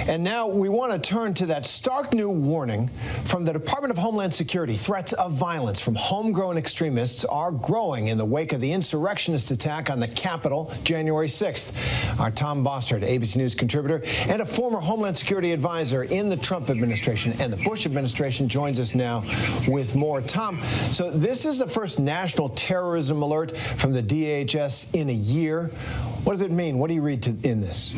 And now we want to turn to that stark new warning from the Department of Homeland Security. Threats of violence from homegrown extremists are growing in the wake of the insurrectionist attack on the Capitol January 6th. Our Tom Bossert, ABC News contributor and a former Homeland Security advisor in the Trump administration and the Bush administration, joins us now with more. Tom, so this is the first national terrorism alert from the DHS in a year. What does it mean? What do you read in this?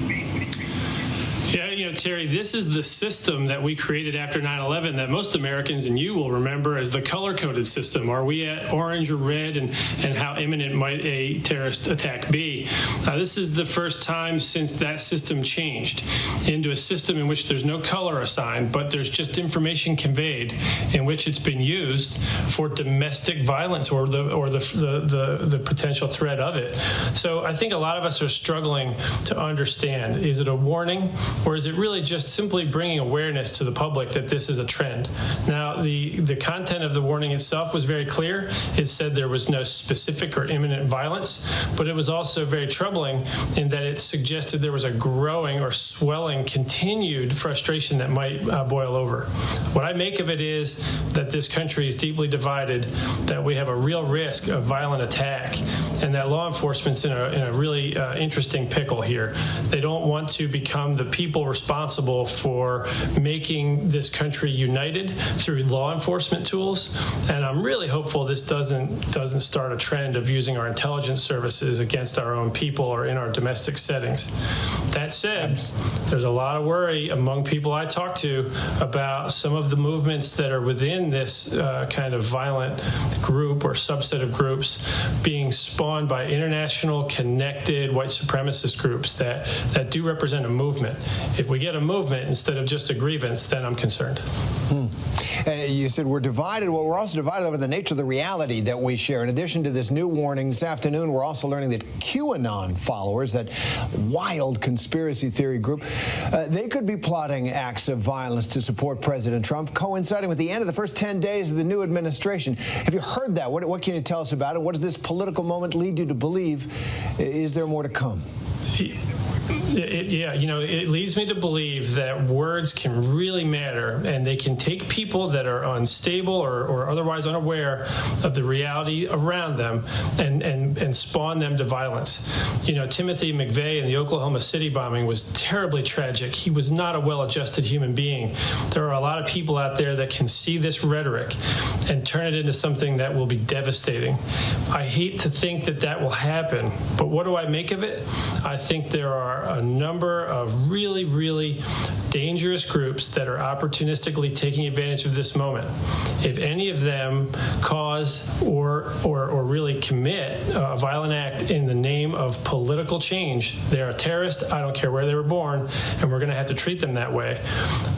Yeah, Terry, this is the system that we created after 9/11 that most Americans and you will remember as the color-coded system. Are we at orange or red, and how imminent might a terrorist attack be? This is the first time since that system changed into a system in which there's no color assigned, but there's just information conveyed in which it's been used for domestic violence or the potential threat of it. So I think a lot of us are struggling to understand, is it a warning? Or is it really just simply bringing awareness to the public that this is a trend? Now, the content of the warning itself was very clear. It said there was no specific or imminent violence, but it was also very troubling in that it suggested there was a growing or swelling continued frustration that might boil over. What I make of it is that this country is deeply divided, that we have a real risk of violent attack, and that law enforcement's in a really interesting pickle here. They don't want to become the people responsible for making this country united through law enforcement tools, and I'm really hopeful this doesn't start a trend of using our intelligence services against our own people or in our domestic settings. That said, there's a lot of worry among people I talk to about some of the movements that are within this kind of violent group or subset of groups being spawned by international connected white supremacist groups that do represent a movement. If we get a movement instead of just a grievance, then I'm concerned. And you said we're divided. Well, we're also divided over the nature of the reality that we share. In addition to this new warning this afternoon, we're also learning that QAnon followers, that wild conspiracy theory group, they could be plotting acts of violence to support President Trump, coinciding with the end of the first 10 days of the new administration. Have you heard that? What can you tell us about it? What does this political moment lead you to believe? Is there more to come? It leads me to believe that words can really matter, and they can take people that are unstable or otherwise unaware of the reality around them and spawn them to violence. Timothy McVeigh in the Oklahoma City bombing was terribly tragic. He was not a well-adjusted human being. There are a lot of people out there that can see this rhetoric and turn it into something that will be devastating. I hate to think that will happen, but what do I make of it? I think there are a number of really, really dangerous groups that are opportunistically taking advantage of this moment. If any of them cause or really commit a violent act in the name of political change, they're a terrorist. I don't care where they were born, and we're going to have to treat them that way.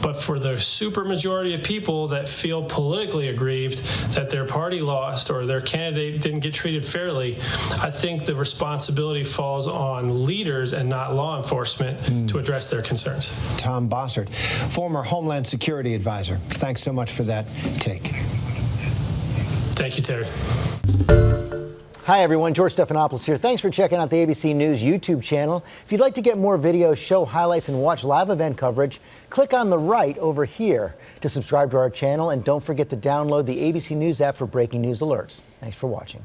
But for the super majority of people that feel politically aggrieved that their party lost or their candidate didn't get treated fairly, I think the responsibility falls on leaders and not law enforcement to address their concerns. Tom Bossert, former Homeland Security advisor. Thanks so much for that take. Thank you, Terry. Hi, everyone. George Stephanopoulos here. Thanks for checking out the ABC News YouTube channel. If you'd like to get more videos, show highlights, and watch live event coverage, click on the right over here to subscribe to our channel. And don't forget to download the ABC News app for breaking news alerts. Thanks for watching.